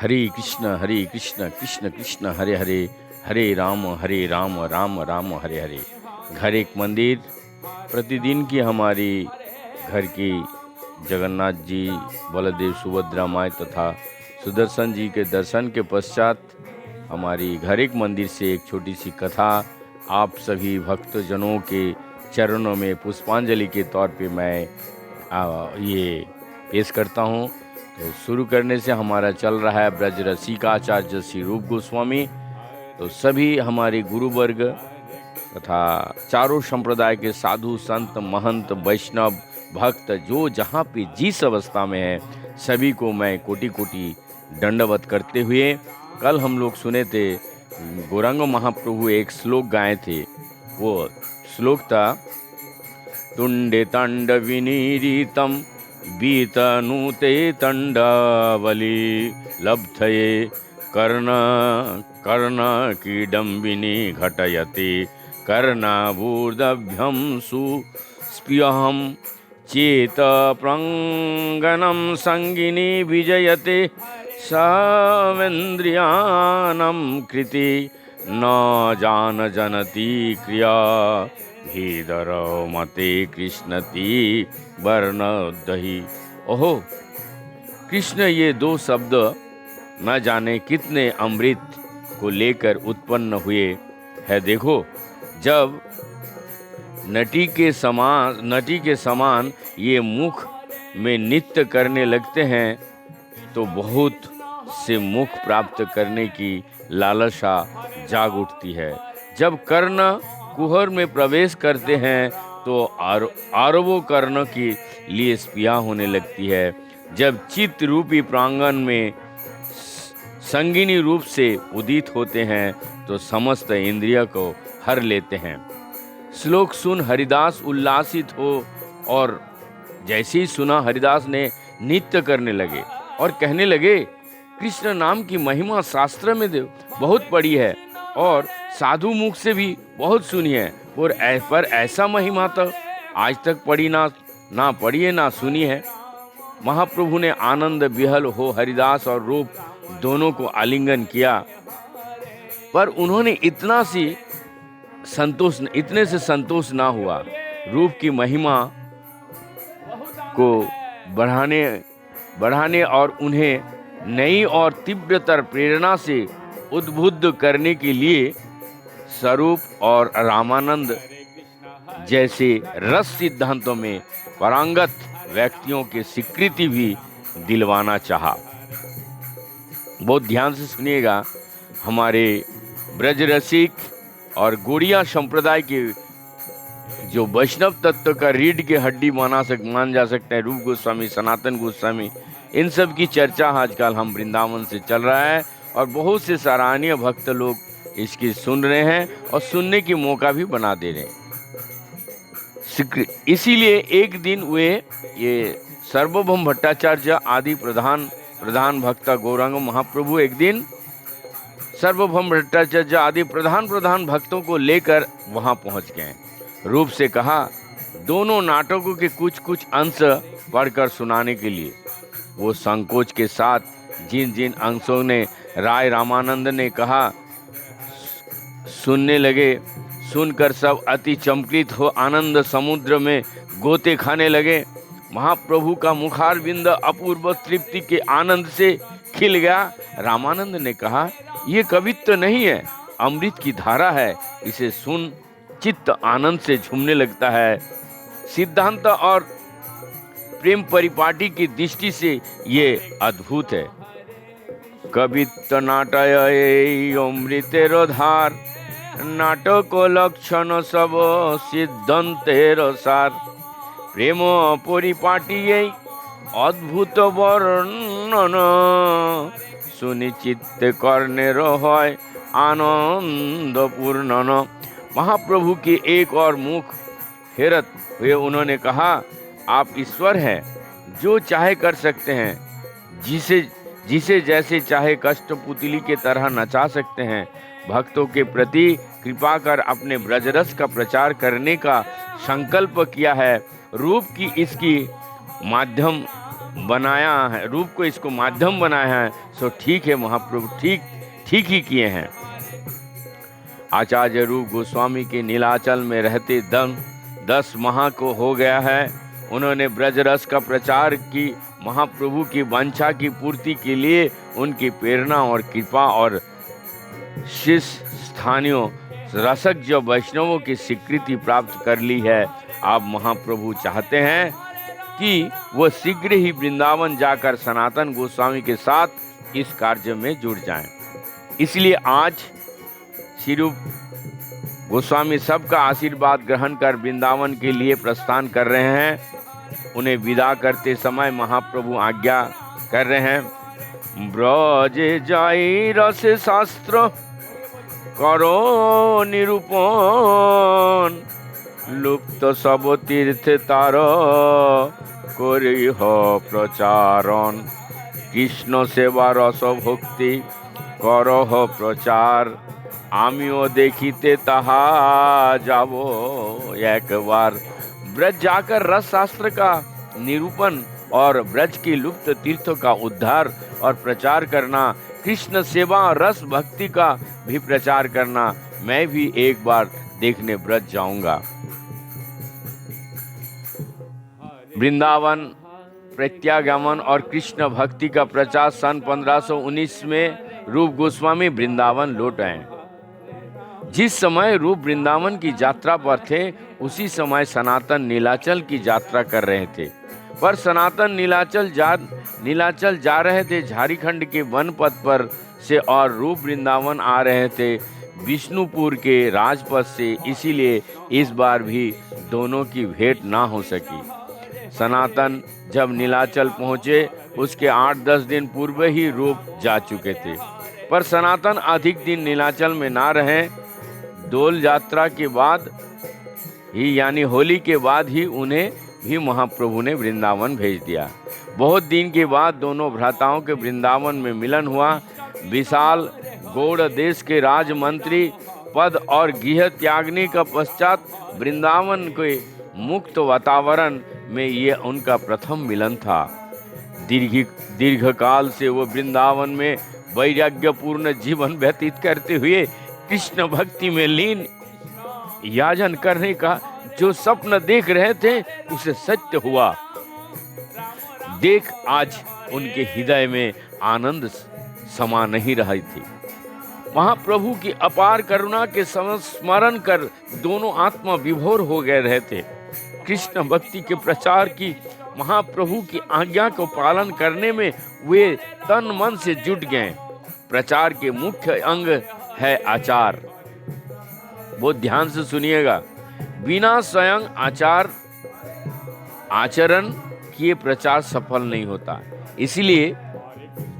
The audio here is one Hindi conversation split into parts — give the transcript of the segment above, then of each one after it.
हरे कृष्ण कृष्ण कृष्ण हरे हरे, हरे राम राम राम हरे हरे। घर एक मंदिर प्रतिदिन की हमारी घर की जगन्नाथ जी, बलदेव, सुभद्रा माई तथा सुदर्शन जी के दर्शन के पश्चात हमारी घर एक मंदिर से एक छोटी सी कथा आप सभी भक्तजनों के चरणों में पुष्पांजलि के तौर पे मैं ये पेश करता हूँ। तो शुरू करने से हमारा चल रहा है ब्रज रसिकाचार्य श्री रूप गोस्वामी। तो सभी हमारे गुरु वर्ग तथा चारों संप्रदाय के साधु संत महंत वैष्णव भक्त जो जहाँ पे जिस अवस्था में है सभी को मैं कोटि कोटि दंडवत करते हुए, कल हम लोग सुने थे गौरांग महाप्रभु एक श्लोक गाए थे। वो श्लोक था तुंडे तंड विनीरितम बीतनुते तंडावली लब्धये कर्ण कर्ण कीडम्बिनी घटयति कर्णाभूर्दभ्यं सुस्पृहं चेत प्रंगनं संगिनी विजयते सवेन्द्रियानं कृति न जान जनती क्रिया भीदर मते कृष्णति वर्णदही। ओहो कृष्ण, ये दो शब्द न जाने कितने अमृत को लेकर उत्पन्न हुए है। देखो, जब नटी के समान ये मुख में नृत्य करने लगते हैं तो बहुत से मुख प्राप्त करने की लालसा जाग उठती है। जब कर्ण कुहर में प्रवेश करते हैं तो आरवों कर्ण के लिए स्पृहा होने लगती है। जब चित्त रूपी प्रांगण में संगिनी रूप से उदित होते हैं तो समस्त इंद्रिय को हर लेते हैं। श्लोक सुन हरिदास उल्लासित हो और जैसे ही सुना हरिदास ने नृत्य करने लगे और कहने लगे कृष्ण नाम की महिमा शास्त्र में बहुत पढ़ी है और साधु मुख से भी बहुत सुनी है, पर ऐसा महिमा तो आज तक ना पढ़ी है ना सुनी है। महाप्रभु ने आनंद विहल हो हरिदास और रूप दोनों को आलिंगन किया, पर उन्होंने इतने से संतोष ना हुआ। रूप की महिमा को बढ़ाने और उन्हें नई और तीव्रतर प्रेरणा से उद्बुद्ध करने के लिए स्वरूप और रामानंद जैसे रस सिद्धांतों में पारंगत व्यक्तियों की स्वीकृति भी दिलवाना चाहा। बहुत ध्यान से सुनिएगा। हमारे ब्रज रसिक और गौड़िया संप्रदाय के जो वैष्णव तत्व का रीढ़ की हड्डी मान जा सकते हैं रूप गोस्वामी, सनातन गोस्वामी, इन सब की चर्चा आजकल हम वृंदावन से चल रहा है और बहुत से सराहनीय भक्त लोग इसकी सुन रहे हैं और सुनने की मौका भी बना दे रहे हैं। इसीलिए एक हुए ये सर्वभौम भट्टाचार्य आदि प्रधान भक्त गौरांग महाप्रभु एक दिन सर्वभौम भट्टाचार्य आदि प्रधान भक्तों को लेकर वहां पहुंच गए। रूप से कहा दोनों नाटकों के कुछ अंश पढ़कर सुनाने के लिए। वो संकोच के साथ जिन अंशों ने राय रामानंद ने कहा सुनने लगे। सुनकर सब अति चमकित हो आनंद समुद्र में गोते खाने लगे। महाप्रभु का मुखारविंद अपूर्व तृप्ति के आनंद से खिल गया। रामानंद ने कहा ये कवित्व नहीं है, अमृत की धारा है। इसे सुन चित्त आनंद से झूमने लगता है। सिद्धांत और प्रेम परिपाटी की दृष्टि से ये अद्भुत है। कवित्व नाटय अमृतेर धार, नाटक लक्षण सब सिद्धांतेर सार। प्रेम परिपाटी अद्भुत वर्णन, सुनिचित्त कर्णेर হয় आनंद पूर्णन। महाप्रभु के एक और मुख हेरत हुए उन्होंने कहा आप ईश्वर हैं, जो चाहे कर सकते हैं, जिसे जैसे चाहे कष्टपुतली के तरह नचा सकते हैं। भक्तों के प्रति कृपा कर अपने ब्रजरस का प्रचार करने का संकल्प किया है। रूप की इसकी बनाया है, रूप को इसको माध्यम बनाया है, सो ठीक है महाप्रभु, ठीक ही किए हैं। आचार्य रूप गोस्वामी के नीलाचल में रहते 10 माह को हो गया है। उन्होंने ब्रज रस का प्रचार की, महाप्रभु की वांछा की पूर्ति के लिए उनकी प्रेरणा और कृपा और शिष्य स्थानीय रसज्ञ वैष्णवों की स्वीकृति प्राप्त कर ली है। अब महाप्रभु चाहते हैं कि वह शीघ्र ही वृंदावन जाकर सनातन गोस्वामी के साथ इस कार्य में जुड़ जाएं। इसलिए आज श्री रूप गोस्वामी सबका आशीर्वाद ग्रहण कर वृंदावन के लिए प्रस्थान कर रहे हैं। उन्हें विदा करते समय महाप्रभु आज्ञा कर रहे हैं, ब्रजे जाई रस शास्त्र करो निरूपण, लुप्त सब तीर्थ तार करिह प्रचारण, कृष्ण सेवा रस भक्ति करह प्रचार, आमियो देखिते तहा जावो एक बार। ब्रज जाकर रस शास्त्र का निरूपण और ब्रज की लुप्त तीर्थों का उद्धार और प्रचार करना, कृष्ण सेवा रस भक्ति का भी प्रचार करना, मैं भी एक बार देखने ब्रज जाऊंगा। वृंदावन प्रत्यागमन और कृष्ण भक्ति का प्रचार सन 1519 में रूप गोस्वामी वृंदावन लौट आए। जिस समय रूप वृंदावन की यात्रा पर थे, उसी समय सनातन नीलाचल की यात्रा कर रहे थे। पर सनातन नीलाचल जा रहे थे झारखंड के वन पथ पर से और रूप वृंदावन आ रहे थे विष्णुपुर के राजपथ से, इसीलिए इस बार भी दोनों की भेंट ना हो सकी। सनातन जब नीलाचल पहुँचे, उसके 8-10 दिन पूर्व ही रूप जा चुके थे। पर सनातन अधिक दिन नीलाचल में ना रहे। डोल यात्रा के बाद ही यानी होली के बाद ही उन्हें भी महाप्रभु ने वृंदावन भेज दिया। बहुत दिन के बाद दोनों भ्राताओं के वृंदावन में मिलन हुआ। विशाल गौड़ देश के राजमंत्री पद और गृह त्यागने का पश्चात वृंदावन के मुक्त वातावरण में ये उनका प्रथम मिलन था। दीर्घकाल से वो वृंदावन में वैराग्यपूर्ण जीवन व्यतीत करते हुए कृष्ण भक्ति में लीन याजन करने का जो स्वप्न देख रहे थे, उसे सत्य हुआ। देख आज उनके हृदय में आनंद समा नहीं रही थी। महाप्रभु की अपार करुणा के स्मरण कर दोनों आत्मा विभोर हो गए रहे थे। कृष्ण भक्ति के प्रचार की महाप्रभु की आज्ञा को पालन करने में वे तन मन से जुट गए। प्रचार के मुख्य अंग है आचार। बहुत ध्यान से सुनिएगा। बिना स्वयं आचरण किए प्रचार सफल नहीं होता। इसलिए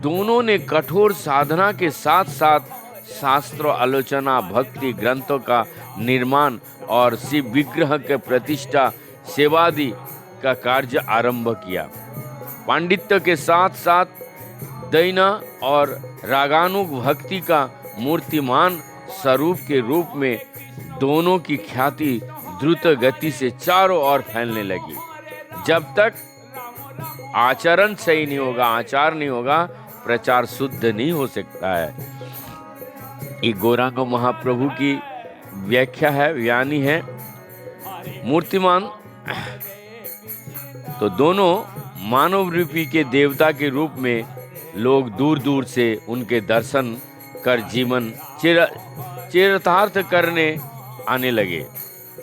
दोनों ने कठोर साधना के साथ साथ शास्त्र आलोचना, भक्ति ग्रंथों का निर्माण और शिव विग्रह के प्रतिष्ठा सेवादि का कार्य आरंभ किया। पांडित्य के साथ साथ दैना और रागानुग भक्ति का मूर्तिमान स्वरूप के रूप में दोनों की ख्याति द्रुत गति से चारों ओर फैलने लगी। जब तक आचरण सही नहीं होगा, आचार नहीं होगा, प्रचार शुद्ध नहीं हो सकता है। ये गौरांग महाप्रभु की व्याख्या है, बयानी है। मूर्तिमान तो दोनों मानव रूपी के देवता के रूप में लोग दूर दूर से उनके दर्शन कर जीवन चरितार्थ करने आने लगे।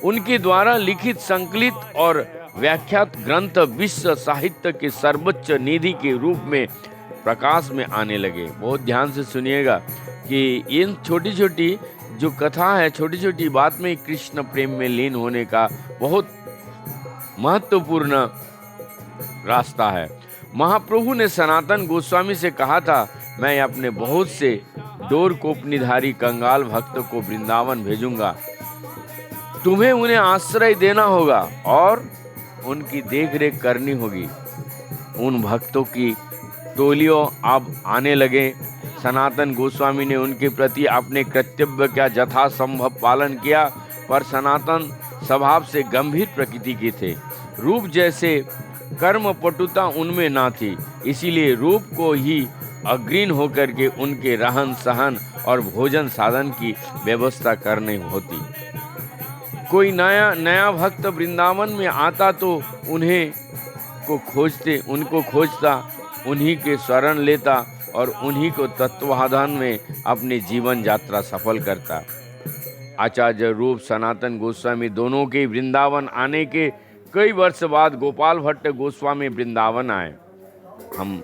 उनके द्वारा लिखित, संकलित और व्याख्यात ग्रंथ विश्व साहित्य के सर्वोच्च निधि के रूप में प्रकाश में आने लगे। बहुत ध्यान से सुनिएगा कि इन छोटी छोटी जो कथा है, छोटी छोटी बात में कृष्ण प्रेम में लीन होने का बहुत महत्वपूर्ण रास्ता है। महाप्रभु ने सनातन गोस्वामी से कहा था, मैं अपने बहुत से डोरकोपनिधारी कंगाल भक्तों को वृंदावन भेजूंगा। तुम्हें उन्हें आश्रय देना होगा और उनकी देखरेख करनी होगी। उन भक्तों की टोलियों अब आने लगे। सनातन गोस्वामी ने उनके प्रति अपने कर्तव्य का यथासंभव पालन किया, पर सनातन स्वभाव से गंभीर प्रकृति के थे। रूप जैसे कर्म पटुता उनमें ना थी, इसीलिए रूप को ही अग्रीण होकर के उनके रहन सहन और भोजन साधन की व्यवस्था करनी होती। कोई नया भक्त वृंदावन में आता तो उनको खोजता, उन्हीं के शरण लेता और उन्हीं को तत्वाधान में अपनी जीवन यात्रा सफल करता। आचार्य रूप सनातन गोस्वामी दोनों के वृंदावन आने के कई वर्ष बाद गोपाल भट्ट गोस्वामी वृंदावन आए। हम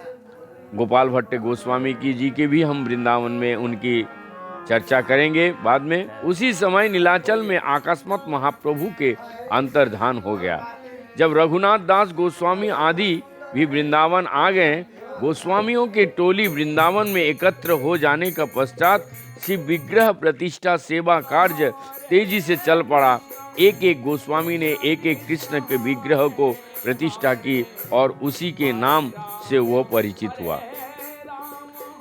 गोपाल भट्ट गोस्वामी जी के भी हम वृंदावन में उनकी चर्चा करेंगे बाद में। उसी समय नीलाचल में अकस्मात महाप्रभु के अंतर्धान हो गया। जब रघुनाथ दास गोस्वामी आदि भी वृंदावन आ गए, गोस्वामियों के टोली वृंदावन में एकत्र हो जाने का पश्चात शिव विग्रह प्रतिष्ठा सेवा कार्य तेजी से चल पड़ा। एक एक गोस्वामी ने एक एक कृष्ण के विग्रह को प्रतिष्ठा की और उसी के नाम से वह परिचित हुआ।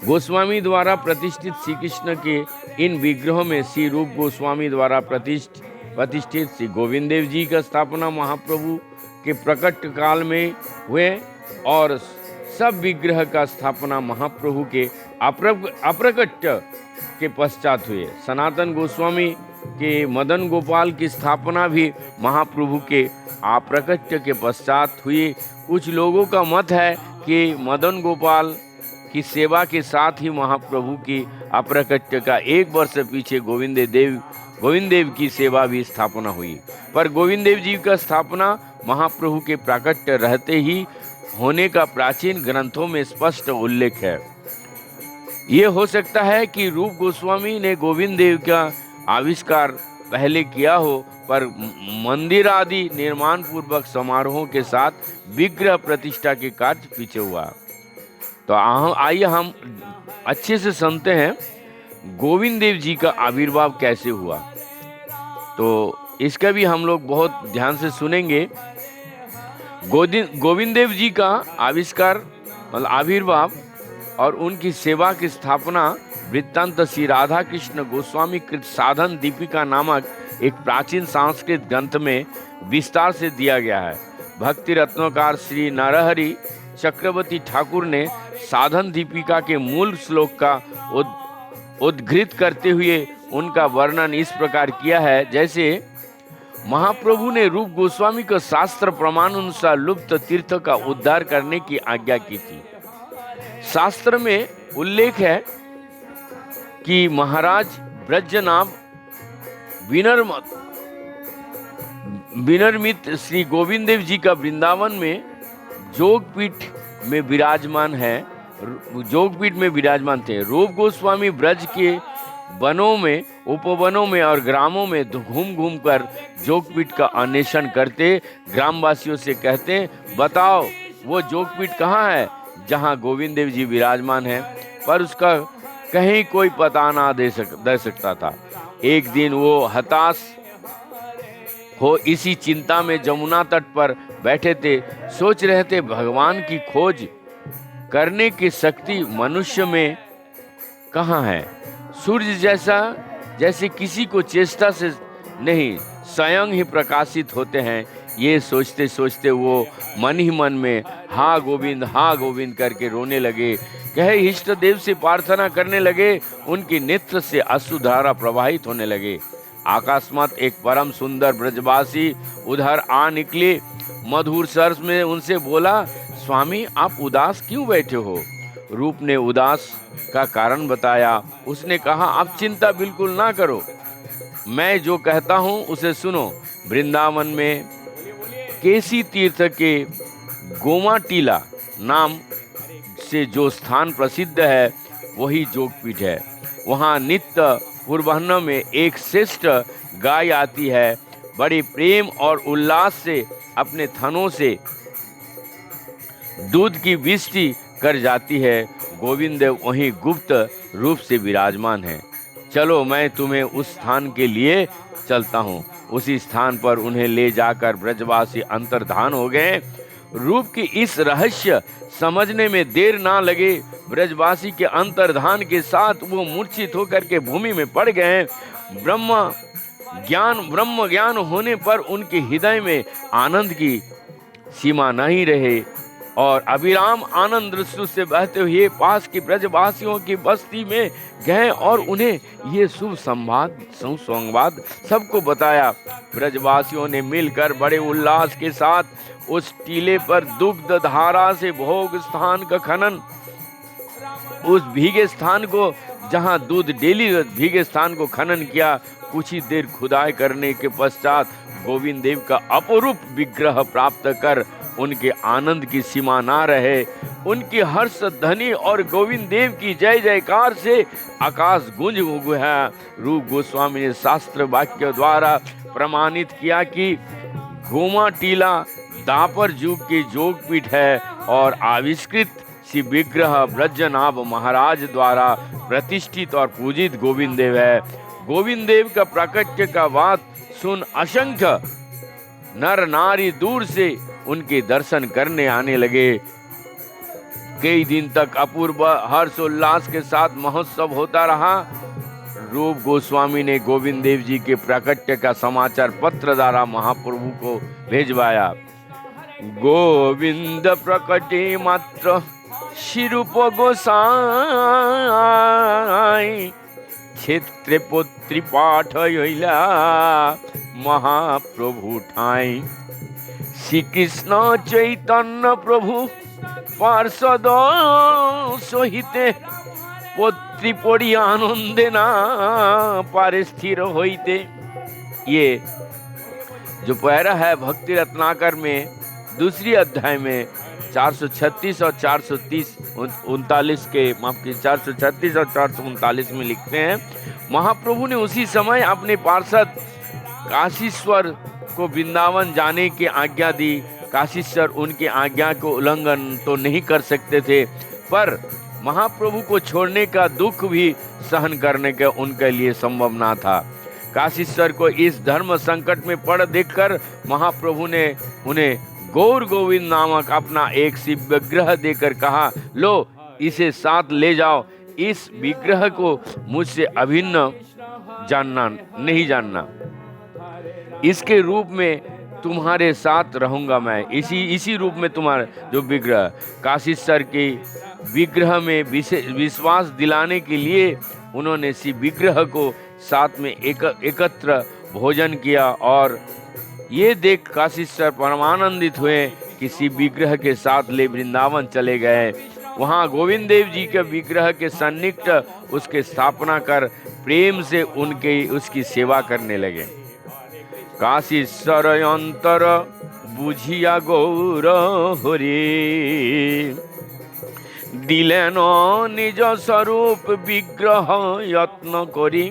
गोस्वामी द्वारा प्रतिष्ठित श्री कृष्ण के इन विग्रहों में श्री रूप गोस्वामी द्वारा प्रतिष्ठित श्री गोविंद देव जी का स्थापना महाप्रभु के प्रकट काल में हुए और सब विग्रह का स्थापना महाप्रभु के अप्रकट के पश्चात हुए। सनातन गोस्वामी के मदन गोपाल की स्थापना भी महाप्रभु के अप्रकट के पश्चात हुई। कुछ लोगों का मत है कि मदन गोपाल की सेवा के साथ ही महाप्रभु की अप्रकट का एक वर्ष पीछे गोविंद देव की सेवा भी स्थापना हुई, पर गोविंद देव जी का स्थापना महाप्रभु के प्राकट्य रहते ही होने का प्राचीन ग्रंथों में स्पष्ट उल्लेख है। ये हो सकता है कि रूप गोस्वामी ने गोविंद देव का आविष्कार पहले किया हो, पर मंदिर आदि निर्माण पूर्वक समारोहों के साथ विग्रह प्रतिष्ठा के कार्य पीछे हुआ। तो आइए हम अच्छे से सुनते हैं गोविंद देव जी का आविर्भाव कैसे हुआ। तो इसका भी हम लोग बहुत ध्यान से सुनेंगे। गोविंद देव जी का आविष्कार मतलब आविर्भाव और उनकी सेवा की स्थापना वृत्तांत श्री राधा कृष्ण गोस्वामी कृत साधन दीपिका नामक एक प्राचीन संस्कृत ग्रंथ में विस्तार से दिया गया है। भक्ति रत्नकार श्री नरहरि चक्रवर्ती ठाकुर ने साधन दीपिका के मूल श्लोक का उद्धृत करते हुए उनका वर्णन इस प्रकार किया है, जैसे महाप्रभु ने रूप गोस्वामी को शास्त्र प्रमाण अनुसार लुप्त तीर्थ का उद्धार करने की आज्ञा की थी। शास्त्र में उल्लेख है कि महाराज ब्रजनाभ विनर्मित श्री गोविंद देव जी का वृंदावन में जोगपीठ में विराजमान थे। रूप गोस्वामी ब्रज के वनों में, उपवनों में और ग्रामों में घूम घूम कर जोगपीठ का अन्वेषण करते, ग्रामवासियों से कहते, बताओ वो जोगपीठ कहाँ है जहाँ गोविंद देव जी विराजमान हैं, पर उसका कहीं कोई पता ना दे सकता था। एक दिन वो हताश हो इसी चिंता में जमुना तट पर बैठे थे, सोच रहे थे भगवान की खोज करने की शक्ति मनुष्य में कहाँ है। सूर्य जैसे किसी को चेष्टा से नहीं स्वयं ही प्रकाशित होते हैं। ये सोचते सोचते वो मन ही मन में हाँ गोविंद करके रोने लगे। कहे इष्ट देव से प्रार्थना करने लगे, उनकी नेत्र से अश्रुधारा प्रवाहित होने लगे। अकस्मात एक परम सुंदर ब्रजवासी उधर आ निकले, मधुर स्वर में उनसे बोला, स्वामी आप उदास क्यों बैठे हो? रूप ने उदास का कारण बताया। उसने कहा, आप चिंता बिल्कुल ना करो, मैं जो कहता हूँ उसे सुनो। वृंदावन में केसी तीर्थ के गोमा टीला नाम से जो स्थान प्रसिद्ध है वही जोगपीठ है। वहाँ नित्य पूर्वाह्न में एक श्रेष्ठ गाय आती है, बड़े प्रेम और उल्लास से अपने थनों से दूध की वृष्टि कर जाती है। गोविंद देव वहीं गुप्त रूप से विराजमान है। चलो मैं तुम्हें उस स्थान के लिए चलता हूँ। उसी स्थान पर उन्हें ले जाकर ब्रजवासी अंतर्धान हो गए। रूप की इस रहस्य समझने में देर ना लगे। ब्रजवासी के अंतर्धान के साथ वो मूर्छित होकर के भूमि में पड़ गए। ब्रह्म ज्ञान होने पर उनके हृदय में आनंद की सीमा नहीं रहे और अविराम आनंद रसू से बहते हुए पास की ब्रजवासियों की बस्ती में गए और उन्हें ये शुभ संवाद सबको बताया। ब्रजवासियों ने मिलकर बड़े उल्लास के साथ उस टीले पर दुग्ध धारा से भोग स्थान का खनन, उस भीगे स्थान को जहां दूध डेली भीगे स्थान को खनन किया। कुछ ही देर खुदाई करने के पश्चात गोविंद देव का अपरूप विग्रह प्राप्त कर उनके आनंद की सीमा ना रहे। उनकी हर्ष ध्वनि और गोविंद देव की जय जयकार से आकाश गूंज उठा। रूप गोस्वामी ने शास्त्र वाक्य द्वारा प्रमाणित किया कि गोमा टीला दापर युग की जोगपीठ है और आविष्कृत श्री विग्रह ब्रजनाभ महाराज द्वारा प्रतिष्ठित और पूजित गोविंद देव है। गोविंद देव का प्राकट्य का बात सुन असंख्य नर नारी दूर से उनके दर्शन करने आने लगे। कई दिन तक अपूर्व हर्षोल्लास के साथ महोत्सव होता रहा। रूप गोस्वामी ने गोविंद देव जी के प्राकट्य का समाचार पत्र द्वारा महाप्रभु को भेजवाया। गोविंद प्रकटे मात्र शिरूप गोसाई क्षेत्र पुत्री पाठ हईला महाप्रभु ठाई। श्री कृष्ण चैतन्य प्रभु पार्षद सहिते पुत्री पड़ी आनंदे ना पारे स्थिर होइते। ये जो पैरा है भक्ति रत्नाकर में दूसरी अध्याय में 436 और 439 के 436 और 439 में लिखते हैं, महाप्रभु ने उसी समय अपने पार्षद काशीश्वर को वृंदावन जाने की आज्ञा दी। काशीश्वर उनकी आज्ञा को उल्लंघन तो नहीं कर सकते थे, पर महाप्रभु को छोड़ने का दुख भी सहन करने का उनके लिए संभव ना था। काशीश्वर को इस धर्म संकट में पड़ देखकर महाप्रभु ने उन्हें गौर गोविंद नामक अपना एक शिव विग्रह देकर कहा, लो इसे साथ ले जाओ। इस विग्रह को मुझसे अभिन्न नहीं जानना। इसके रूप में तुम्हारे साथ रहूंगा मैं। इसी रूप में तुम्हारा जो विग्रह काशीश्वर के विग्रह में विश्वास दिलाने के लिए उन्होंने इसी विग्रह को साथ में एकत्र भोजन किया और ये देख काशीश्वर परमानंदित हुए कि शिव विग्रह के साथ ले वृंदावन चले गए। वहाँ गोविंद देव जी के विग्रह के सन्निकट उसके स्थापना कर प्रेम से उसकी सेवा करने लगे। काशीश्वर अंतर बुझिया गौर हरि दिलेन निज स्वरूप विग्रह यत्न करी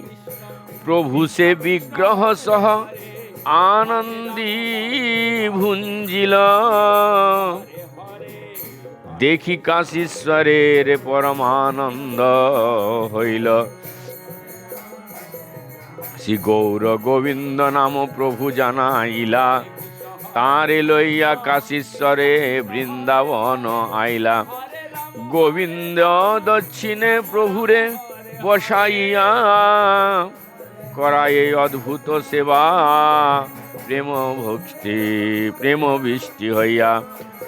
प्रभु से विग्रह सह आनंदी भुंजिला देखी काशीश्वरेर परमानंद हईल। श्री गौर गोविंद नाम प्रभु जानाइला तारे लइया काशीश्वरे वृंदावन आइला। गोविंद दक्षिणे प्रभुरे बसाइया कराए अद्भुत सेवा प्रेम विष्टि हइया।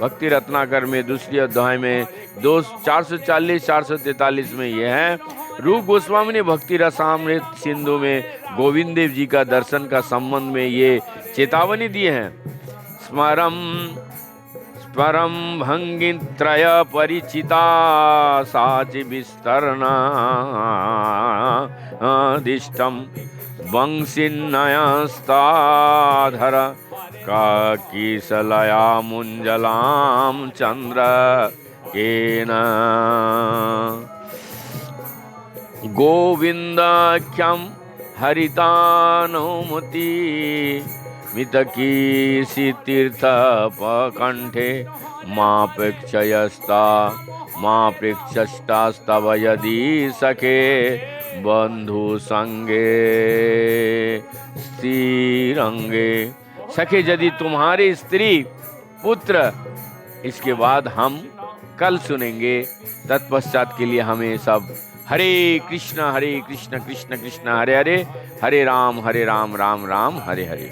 भक्ति रत्नाकर में दूसरी अध्याय में 440-443 में यह है। रूप गोस्वामी ने भक्ति रसामृत सिंधु में गोविंद देव जी का दर्शन का संबंध में ये चेतावनी दिए हैं। स्मरम भंगि त्रय परिचिता साच विस्तरना दिष्टम वंशिन्नयस्ताधर काकीसलया मुंजलाम चंद्र केन गोविंदाख्यम हरितानुमति मितकीसी तीर्थपकंठे माँ प्रेक्षस्तास्तव यदि सखे बंधु संगे स्थिरंगे। सखे यदि तुम्हारे स्त्री पुत्र, इसके बाद हम कल सुनेंगे। तत्पश्चात के लिए हमें सब हरे कृष्ण कृष्ण कृष्ण हरे हरे, हरे राम राम राम हरे हरे।